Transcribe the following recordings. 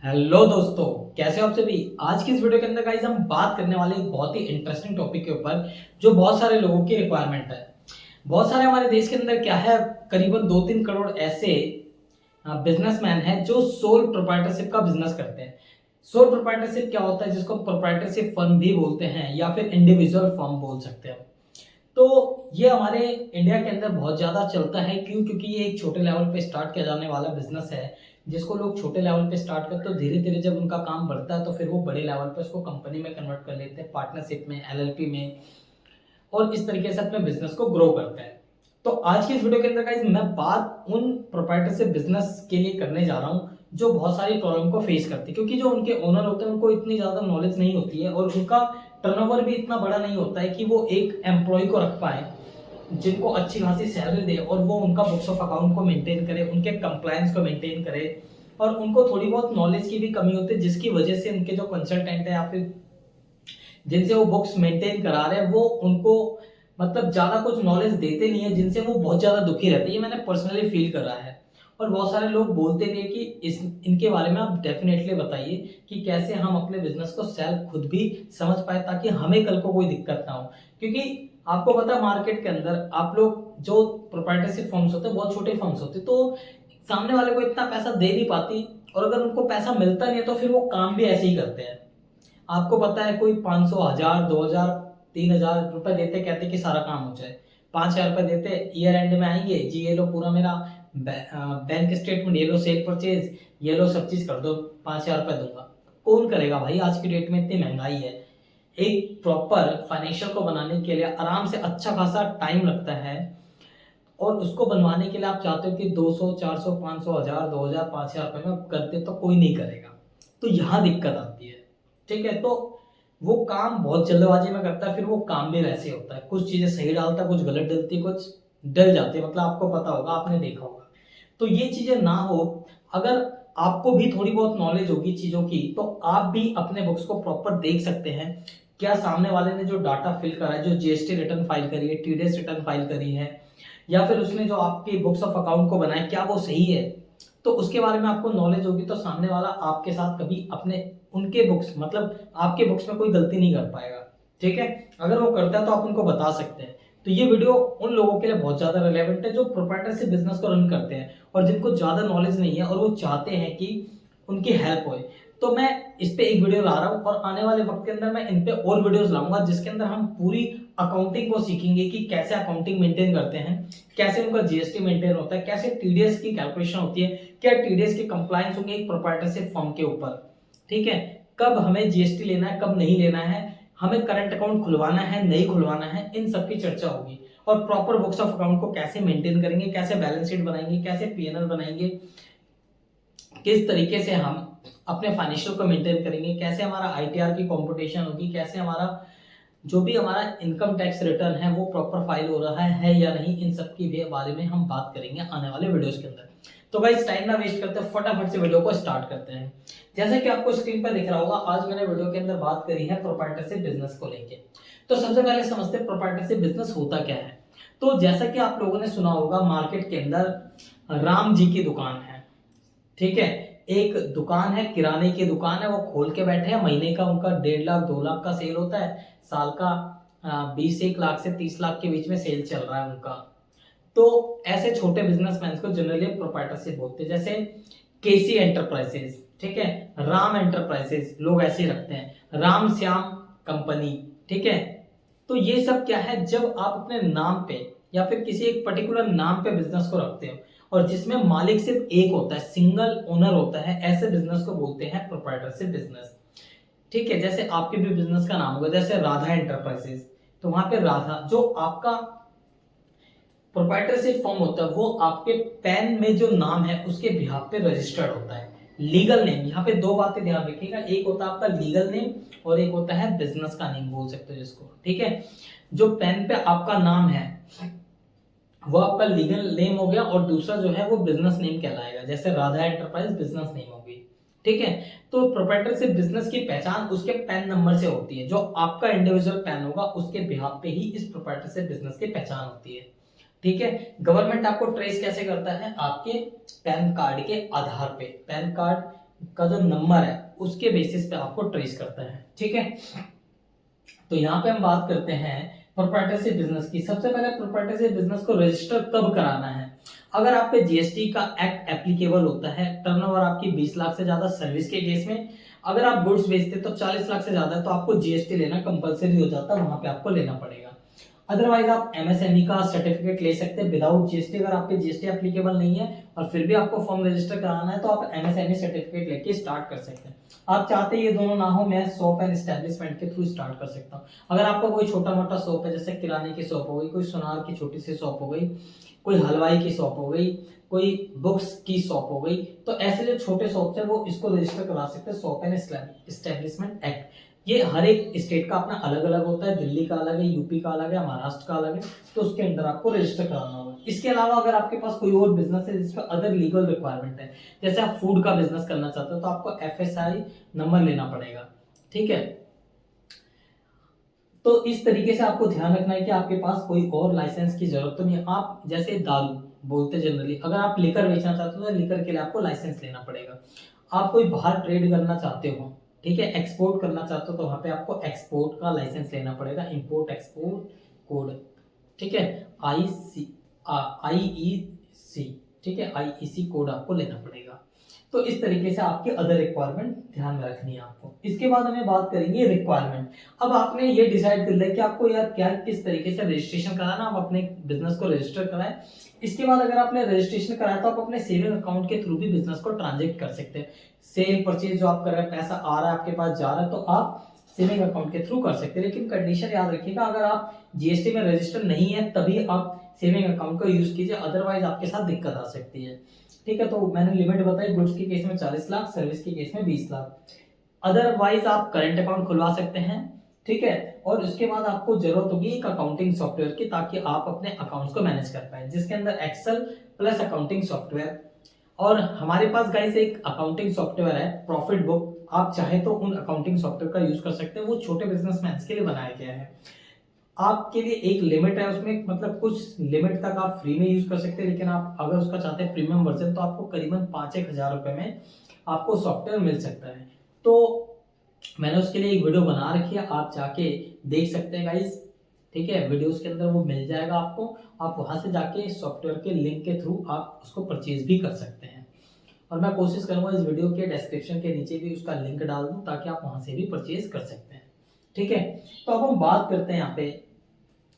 Hello दोस्तों, कैसे हो आप सभी। आज की इस वीडियो के अंदर गाइस हम बात करने वाले एक बहुत ही इंटरेस्टिंग टॉपिक के ऊपर जो बहुत सारे लोगों की रिक्वायरमेंट है। बहुत सारे हमारे देश के अंदर क्या है, करीबन 2-3 करोड़ ऐसे बिजनेसमैन हैं जो सोल प्रोप्राइटरशिप का बिजनेस करते हैं। सोल प्रोप्राइटरशिप क्या होता है, जिसको प्रोप्राइटरशिप फर्म भी बोलते हैं या फिर इंडिविजुअल फर्म बोल सकते हैं। तो ये हमारे इंडिया के अंदर बहुत ज़्यादा चलता है। क्यों? क्योंकि ये एक छोटे लेवल पे स्टार्ट किया जाने वाला बिजनेस है, जिसको लोग छोटे लेवल पे स्टार्ट करते हैं। तो धीरे धीरे जब उनका काम बढ़ता है तो फिर वो बड़े लेवल पे उसको कंपनी में कन्वर्ट कर लेते हैं, पार्टनरशिप में, एलएलपी में, और इस तरीके से अपने बिजनेस को ग्रो करते हैं। तो आज की इस वीडियो के अंदर गाइस मैं बात उन प्रोप्राइटरशिप बिजनेस के लिए करने जा रहा हूँ जो बहुत सारी प्रॉब्लम को फेस करते हैं, क्योंकि जो उनके ओनर होते हैं उनको इतनी ज़्यादा नॉलेज नहीं होती है और उनका टर्नओवर भी इतना बड़ा नहीं होता है कि वो एक एम्प्लॉय को रख पाए जिनको अच्छी खासी सैलरी दे और वो उनका बुक्स ऑफ अकाउंट को मेंटेन करे, उनके कंप्लायंस को मेंटेन करे। और उनको थोड़ी बहुत नॉलेज की भी कमी होती है, जिसकी वजह से उनके जो कंसल्टेंट है या फिर जिनसे वो बुक्स मेंटेन करा रहे हैं वो उनको मतलब ज्यादा कुछ नॉलेज देते नहीं है, जिनसे वो बहुत ज्यादा दुखी रहते हैं। ये मैंने पर्सनली फील करा है और बहुत सारे लोग बोलते भी है कि इस इनके बारे में आप डेफिनेटली बताइए कि कैसे हम अपने बिजनेस को सेल्फ खुद भी समझ पाए, ताकि हमें कल को कोई दिक्कत ना हो। क्योंकि आपको पता है मार्केट के अंदर आप लोग जो प्रोप्राइटरशिप फर्म्स होते हैं बहुत छोटे फर्म्स होते हैं, तो सामने वाले को इतना पैसा दे नहीं पाती, और अगर उनको पैसा मिलता नहीं है तो फिर वो काम भी ऐसे ही करते हैं। आपको पता है कोई 500, 1000, 2000, 3000 रुपए देते, कहते कि सारा काम हो जाए। 5000 रुपए देते, ईयर एंड में आएंगे जी, ये लो पूरा मेरा बैंक स्टेटमेंट, ये लो सेल परचेज, ये लो सब चीज कर दो, 5000 रुपए दूंगा। कौन करेगा भाई, आज की डेट में इतनी महंगाई है। एक प्रॉपर फाइनेंशियल को बनाने के लिए आराम से अच्छा खासा टाइम लगता है, और उसको बनवाने के लिए आप चाहते हो कि 200, 400, 500, 1000, 2000, 5000 रुपए में करते, तो कोई नहीं करेगा। तो यहाँ दिक्कत आती है। ठीक है, तो वो काम बहुत जल्दबाजी में करता है, फिर वो काम भी वैसे होता है, कुछ चीजें सही डालता है, कुछ गलत डलती है, कुछ डल जाती है। मतलब आपको पता होगा, आपने देखा होगा। तो ये चीजें ना हो, अगर आपको भी थोड़ी बहुत नॉलेज होगी चीजों की, तो आप भी अपने बुक्स को प्रॉपर देख सकते हैं। क्या सामने वाले ने जो डाटा फिल करा है, जो जीएसटी रिटर्न फाइल करी है, टीडीएस रिटर्न फाइल करी है, या फिर उसने जो आपकी बुक्स ऑफ अकाउंट को बनाया, क्या वो सही है। तो उसके बारे में आपको नॉलेज होगी तो सामने वाला आपके साथ कभी अपने उनके बुक्स मतलब आपके बुक्स में कोई गलती नहीं कर पाएगा। ठीक है, अगर वो करता है तो आप उनको बता सकते हैं। तो ये वीडियो उन लोगों के लिए बहुत ज्यादा रिलेवेंट है जो प्रोप्राइटरशिप बिजनेस को रन करते हैं और जिनको ज्यादा नॉलेज नहीं है और वो चाहते हैं कि उनकी हेल्प होए। तो मैं इस पे एक वीडियो ला रहा हूँ, और आने वाले वक्त के अंदर मैं इन पे और वीडियोस लाऊंगा जिसके अंदर हम पूरी अकाउंटिंग को सीखेंगे कि कैसे अकाउंटिंग मेंटेन करते हैं, कैसे उनका जीएसटी मेंटेन होता है, कैसे टीडीएस की कैलकुलेशन होती है, क्या टीडीएस के कंप्लायंस होंगे एक प्रोप्राइटरशिप फर्म के ऊपर। ठीक है, कब हमें जीएसटी लेना है, कब नहीं लेना है, हमें करंट अकाउंट खुलवाना है, नहीं खुलवाना है, इन सब की चर्चा होगी। और प्रॉपर बुक्स ऑफ अकाउंट को कैसे मेंटेन करेंगे, कैसे बैलेंस शीट बनाएंगे, कैसे पीएनएल बनाएंगे, किस तरीके से हम अपने फाइनेंशियल को मेंटेन करेंगे, कैसे हमारा आईटीआर की कंपटीशन होगी, कैसे हमारा जो भी हमारा इनकम टैक्स रिटर्न है वो प्रॉपर फाइल हो रहा है या नहीं, इन सब की भी बारे में हम बात करेंगे आने वाले वीडियोस के अंदर। तो गाइस टाइम ना वेस्ट करते, फटाफट से वीडियो को स्टार्ट करते हैं। जैसे कि आपको स्क्रीन पर दिख रहा होगा, आज मैंने वीडियो के अंदर बात करी है प्रोप्राइटरशिप बिजनेस को लेके। तो सबसे पहले समझते हैं प्रोप्राइटरशिप बिजनेस होता क्या है। तो जैसा कि आप लोगों ने सुना होगा, मार्केट के अंदर राम जी की दुकान है। ठीक है, एक दुकान है, किराने की दुकान है, वो खोल के बैठे हैं। महीने का उनका 1.5 लाख 2 लाख का सेल होता है, साल का 20 1 लाख से 30 लाख के बीच में सेल चल रहा है उनका। तो ऐसे छोटे बिजनेसमैन को जनरली प्रोप्राइटरशिप बोलते हैं, जैसे केसी एंटरप्राइजेस, ठीक है, राम एंटरप्राइजेस, लोग ऐसे ही रखते हैं, राम श्याम कंपनी। ठीक है, तो ये सब क्या है, जब आप अपने नाम पे या फिर किसी एक पर्टिकुलर नाम पे बिजनेस को रखते हो और जिसमें मालिक सिर्फ एक होता है, सिंगल ओनर होता है, ऐसे बिजनेस को बोलते हैं प्रोप्राइटरशिप बिजनेस। ठीक है, जैसे आपके भी बिजनेस का नाम होगा, जैसे राधा एंटरप्राइजेस, तो वहां पे राधा जो आपका प्रोप्राइटरशिप फॉर्म होता है वो आपके पैन में जो नाम है उसके बिहाफ पे रजिस्टर्ड होता है। लीगल नेम, यहाँ पे दो बातें ध्यान रखिएगा, एक होता है आपका लीगल नेम और एक होता है बिजनेस का नेम बोल सकते हो जिसको। ठीक है, जो पेन पे आपका नाम है वो आपका लीगल नेम हो गया, और दूसरा जो है वो बिजनेस नेम कहलाएगा, जैसे राधा एंटरप्राइज बिजनेस नेम होगी। ठीक है, तो प्रोप्राइटरशिप बिजनेस की पहचान उसके पैन नंबर से होती है, जो आपका इंडिविजुअल पैन होगा उसके बिहाफ पे ही इस प्रोप्राइटरशिप बिजनेस की पहचान होती है। ठीक है, गवर्नमेंट आपको ट्रेस कैसे करता है, आपके पैन कार्ड के आधार पे। पैन कार्ड का जो नंबर है उसके बेसिस पे आपको ट्रेस करता है। ठीक है, तो यहाँ पे हम बात करते हैं प्रोप्राइटरशिप बिजनेस की। सबसे पहले प्रोप्राइटरशिप बिजनेस को रजिस्टर कब कराना है? अगर आप पे जीएसटी का एक्ट एप्लीकेबल होता है, टर्नओवर आपकी 20 लाख से ज्यादा सर्विस के केस में, अगर आप गुड्स बेचते तो 40 लाख से ज्यादा है तो आपको जीएसटी लेना कंपलसरी हो जाता है, वहां पे आपको लेना पड़ेगा। अदरवाइज आप एमएसएमई का सर्टिफिकेट ले सकते हैं विदाउट जीएसटी। अगर आप पे जीएसटी एप्लीकेबल नहीं है और फिर भी आपको फॉर्म रजिस्टर कराना है तो आप एमएसएमई सर्टिफिकेट लेके स्टार्ट कर सकते हैं। आप चाहते ये दोनों ना हो, मैं शॉप एंड एस्टेब्लिशमेंट के थ्रू स्टार्ट कर सकता हूँ। अगर आपका कोई छोटा मोटा शॉप है, जैसे किराने की शॉप हो गई, कोई सुनार की छोटी सी शॉप हो गई, कोई हलवाई की शॉप हो गई, कोई बुक्स की शॉप हो गई, तो ऐसे जो छोटे शॉप है वो इसको रजिस्टर करा सकते हैं शॉप एंड एस्टेब्लिशमेंट एक्ट। ये हर एक स्टेट का अपना अलग अलग होता है, दिल्ली का अलग है, यूपी का अलग है, महाराष्ट्र का अलग है, तो उसके अंदर आपको रजिस्टर कराना होगा। इसके अलावा अगर आपके पास कोई और बिजनेस है जिसमें अदर लीगल रिक्वायरमेंट है, जैसे आप फूड का बिजनेस करना चाहते हो तो आपको एफएसआई नंबर लेना पड़ेगा। ठीक है, तो इस तरीके से आपको ध्यान रखना है कि आपके पास कोई और लाइसेंस की जरूरत तो नहीं है। आप जैसे दारू बोलते जनरली, अगर आप लिकर बेचना चाहते हो तो लिकर के लिए आपको लाइसेंस लेना पड़ेगा। आप कोई बाहर ट्रेड करना चाहते हो, ठीक है, एक्सपोर्ट करना चाहते हो तो वहां पे आपको एक्सपोर्ट का लाइसेंस लेना पड़ेगा, इंपोर्ट एक्सपोर्ट कोड। ठीक है, IEC, ठीक है, IEC कोड आपको लेना पड़ेगा। तो इस तरीके से आपके अदर रिक्वायरमेंट ध्यान में रखनी है आपको। इसके बाद हमें बात करेंगे रिक्वायरमेंट। अब आपने ये डिसाइड कर लिया कि आपको यार क्या किस तरीके से रजिस्ट्रेशन कराना, आप अपने बिजनेस को रजिस्टर कराएं। इसके बाद अगर आपने रजिस्ट्रेशन कराया तो आप अपने सेविंग अकाउंट के थ्रू भी बिजनेस को ट्रांजेक्ट कर सकते हैं। सेल परचेज जो आप कर रहे हैं, पैसा आ रहा है आपके पास, जा रहा है, तो आप सेविंग अकाउंट के थ्रू कर सकते हैं। लेकिन कंडीशन याद रखिएगा, अगर आप जीएसटी में रजिस्टर नहीं है तभी आप सेविंग अकाउंट का यूज कीजिए, अदरवाइज आपके साथ दिक्कत आ सकती है। ठीक है, तो मैंने लिमिट बताई, गुड्स के केस में 40 लाख, सर्विस के केस में 20 लाख। अदरवाइज आप करंट अकाउंट खुलवा सकते हैं। ठीक है, और उसके बाद आपको जरूरत होगी एक अकाउंटिंग सॉफ्टवेयर की, ताकि आप अपने अकाउंट्स को मैनेज कर पाए, जिसके अंदर एक्सेल प्लस अकाउंटिंग सॉफ्टवेयर। और हमारे पास गाइस एक अकाउंटिंग सॉफ्टवेयर है प्रॉफिट बुक, आप चाहे तो उन अकाउंटिंग सॉफ्टवेयर का यूज कर सकते हैं, वो छोटे बिजनेसमैन के लिए बनाया गया है। आपके लिए एक लिमिट है उसमें, मतलब कुछ लिमिट तक आप फ्री में यूज कर सकते हैं, लेकिन आप अगर उसका चाहते हैं प्रीमियम वर्जन तो आपको करीबन 5-1 हजार रुपए में आपको सॉफ्टवेयर मिल सकता है। तो मैंने उसके लिए एक वीडियो बना रखी है, आप जाके देख सकते हैं गाइस। ठीक है, वीडियोस के अंदर वो मिल जाएगा आपको, आप वहां से जाके सॉफ्टवेयर के लिंक के थ्रू आप उसको परचेज भी कर सकते हैं। और मैं कोशिश करूंगा इस वीडियो के डिस्क्रिप्शन के नीचे भी उसका लिंक डाल दूं, ताकि आप वहां से भी परचेज कर सकते हैं। ठीक है, तो अब हम बात करते हैं यहाँ पे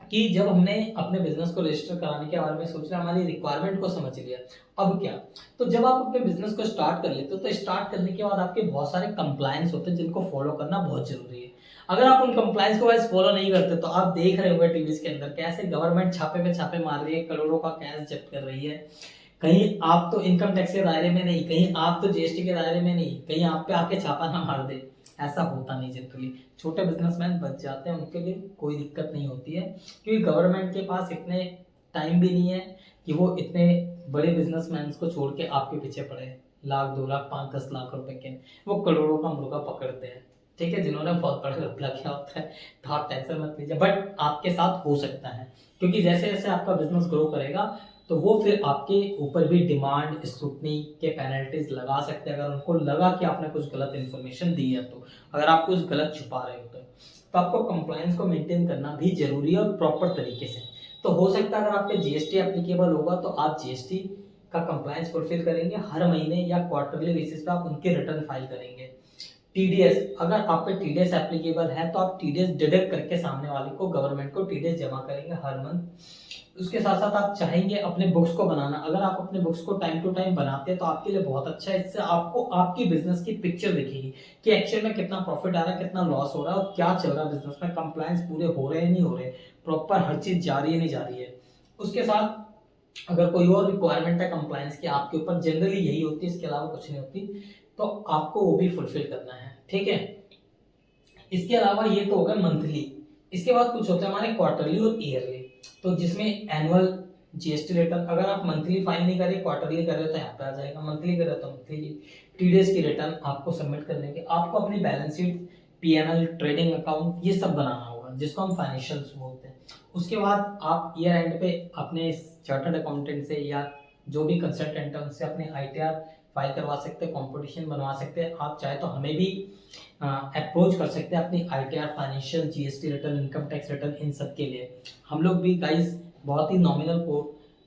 कि जब हमने अपने बिजनेस को रजिस्टर कराने के बारे में सोच लिया, हमारी रिक्वायरमेंट को समझ लिया, अब क्या? तो जब आप अपने बिजनेस को स्टार्ट कर लेते हो तो स्टार्ट करने के बाद आपके बहुत सारे कंप्लायंस होते हैं जिनको फॉलो करना बहुत जरूरी है। अगर आप उन कंप्लायंस को वाइज फॉलो नहीं करते तो आप देख रहे होंगे टीवी के अंदर कैसे गवर्नमेंट छापे पे छापे मार रही है, करोड़ों का कैश जब्त कर रही है। कहीं आप तो इनकम टैक्स के दायरे में नहीं, कहीं आप तो जीएसटी के दायरे में नहीं, कहीं आप पे आके छापा ना मार दे। ऐसा होता नहीं जनरली, छोटे बिजनेसमैन बच जाते हैं, उनके लिए कोई दिक्कत नहीं होती है, क्योंकि गवर्नमेंट के पास इतने टाइम भी नहीं है कि वो इतने बड़े बिजनेसमैन को छोड़ के आपके पीछे पड़े, लाख 2 लाख 5-10 लाख रुपए के। वो करोड़ों का मुर्गा पकड़ते हैं, ठीक है, जिन्होंने बहुत बड़ा घपला किया होता है। तो आप टेंशन मत लीजिए, बट आपके साथ हो सकता है, क्योंकि जैसे जैसे आपका बिजनेस ग्रो करेगा तो वो फिर आपके ऊपर भी डिमांड स्क्रूटनी के पेनल्टीज लगा सकते हैं, अगर उनको लगा कि आपने कुछ गलत इन्फॉर्मेशन दी है, तो अगर आप कुछ गलत छुपा रहे हो तो आपको कंप्लायंस को मेंटेन करना भी जरूरी है और प्रॉपर तरीके से। तो हो सकता है अगर आप पे जीएसटी एप्लीकेबल होगा तो आप जीएसटी का कंप्लायंस फुलफिल करेंगे, हर महीने या क्वार्टरली बेसिस पे आप उनके रिटर्न फाइल करेंगे। टीडीएस, अगर आप पे टीडीएस एप्लीकेबल है तो आप टीडीएस डिडक्ट करके सामने वाले को, गवर्नमेंट को टीडीएस जमा करेंगे हर मंथ। उसके साथ साथ आप चाहेंगे अपने बुक्स को बनाना, अगर आप अपने बुक्स को टाइम टू टाइम बनाते हैं तो आपके लिए बहुत अच्छा है। इससे आपको आपकी बिजनेस की पिक्चर दिखेगी कि एक्चुअल में कितना प्रॉफिट आ रहा है, कितना लॉस हो रहा है और क्या चल रहा है बिजनेस में, कंप्लायंस पूरे हो रहे हैं नहीं हो रहे, प्रॉपर हर चीज जा रही है नहीं जा रही है। उसके साथ अगर कोई और रिक्वायरमेंट है कंप्लायंस की आपके ऊपर, जनरली यही होती है, इसके अलावा कुछ नहीं होती, तो आपको वो भी फुलफिल करना है। ठीक है, इसके अलावा ये तो हो गया मंथली। इसके बाद कुछ होता है हमारे क्वार्टरली और ईयरली, तो जिसमें एनुअल जीएसटी रिटर्न, अगर आप मंथली फाइल नहीं करें, क्वार्टरली कर रहे हो तो यहाँ पे आ जाएगा, मंथली कर रहे हो तो मंथली। टीडीएस की रिटर्न आपको सबमिट करने के, आपको अपनी balance sheet, PNL, trading account, ये सब बनाना होगा, जिसको हम फाइनेंशियल्स बोलते हैं। उसके बाद आप ईयर एंड पे अपने चार्टर्ड अकाउंटेंट से या जो भी कंसल्टेंट है उनसे अपने आईटीआर फाइल करवा सकते हैं, कंपटीशन बनवा सकते हैं। आप चाहे तो हमें भी अप्रोच कर सकते हैं अपनी ITR, financial, GST return, income tax return, इन सब के लिए। हम लोग भी गाइस बहुत ही नॉमिनल को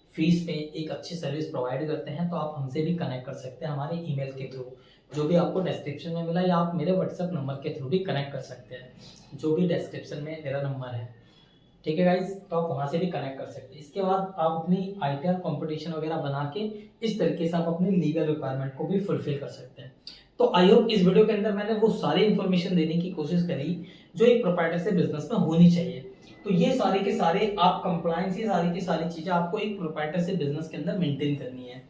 फीस पे एक अच्छी सर्विस प्रोवाइड करते हैं, तो आप हमसे भी कनेक्ट कर सकते हैं हमारे ईमेल के थ्रू, जो भी आपको डिस्क्रिप्शन में मिला, या आप मेरे व्हाट्सएप नंबर के थ्रू भी कनेक्ट कर सकते हैं, जो भी डिस्क्रिप्शन में मेरा नंबर है। ठीक है गाइस, तो आप वहाँ से भी कनेक्ट कर सकते हैं। इसके बाद आप अपनी ITR कंपटीशन वगैरह बना के इस तरीके से आप अपनी लीगल रिक्वायरमेंट को भी फुलफिल कर सकते हैं। तो आई होप इस वीडियो के अंदर मैंने वो सारी इन्फॉर्मेशन देने की कोशिश करी जो एक प्रोप्राइटरशिप बिजनेस में होनी चाहिए। तो ये सारे के सारे आप कंप्लायंस, ये सारी की सारी चीजें आपको एक प्रोप्राइटरशिप बिजनेस के अंदर मेंटेन करनी है।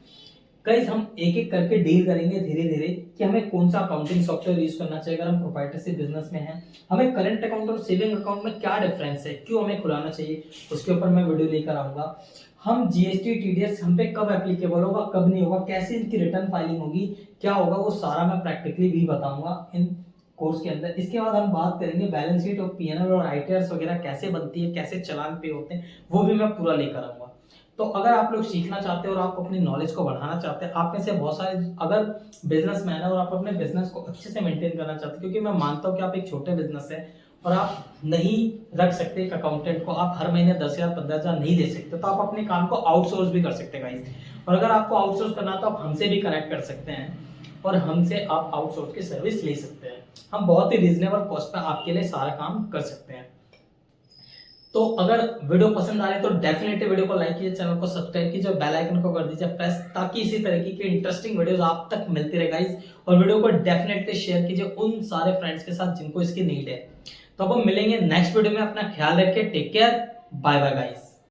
गाइस हम एक एक करके डील करेंगे धीरे धीरे कि हमें कौन सा अकाउंटिंग सॉफ्टवेयर यूज करना चाहिए अगर हम प्रोप्राइटरशिप बिजनेस में हैं, हमें करंट अकाउंट और सेविंग अकाउंट में क्या डिफरेंस है, क्यों हमें खुलाना चाहिए, उसके ऊपर मैं वीडियो लेकर आऊंगा। हम GST TDS हम पे कब एप्लीकेबल होगा, कब नहीं होगा, कैसे इनकी रिटर्न फाइलिंग होगी, क्या होगा, वो सारा मैं प्रैक्टिकली भी बताऊंगा इन कोर्स के अंदर। इसके बाद हम बात करेंगे बैलेंस शीट और PNL और ITRs वगैरह कैसे बनती है, कैसे चालान पे होते हैं, वो भी मैं पूरा लेकर आऊंगा। तो अगर आप लोग सीखना चाहते हैं और आप अपनी नॉलेज को बढ़ाना चाहते हैं, आप में से बहुत सारे अगर बिजनेसमैन है और आप अपने बिजनेस को अच्छे से मेंटेन करना चाहते हैं, क्योंकि मैं मानता हूं कि आप एक छोटे बिजनेस है और आप नहीं रख सकते एक अकाउंटेंट को, आप हर महीने 10,000 15,000 नहीं दे सकते, तो आप अपने काम को आउटसोर्स भी कर सकते हैं गाइस। और अगर आपको आउटसोर्स करना तो आप हमसे भी कनेक्ट कर सकते हैं और हमसे आप आउटसोर्स की सर्विस ले सकते हैं। हम बहुत ही रीजनेबल कॉस्ट पर आपके लिए सारा काम कर सकते हैं। तो अगर वीडियो पसंद आ रही है तो डेफिनेटली वीडियो को लाइक कीजिए, चैनल को सब्सक्राइब कीजिए और बेल आइकन को कर दीजिए प्रेस, ताकि इसी तरीके की इंटरेस्टिंग वीडियोस आप तक मिलती रहे गाइस। और वीडियो को डेफिनेटली शेयर कीजिए उन सारे फ्रेंड्स के साथ जिनको इसकी नीड है। तो अब हम मिलेंगे नेक्स्ट वीडियो में, अपना ख्याल रखिए, take care, bye bye guys.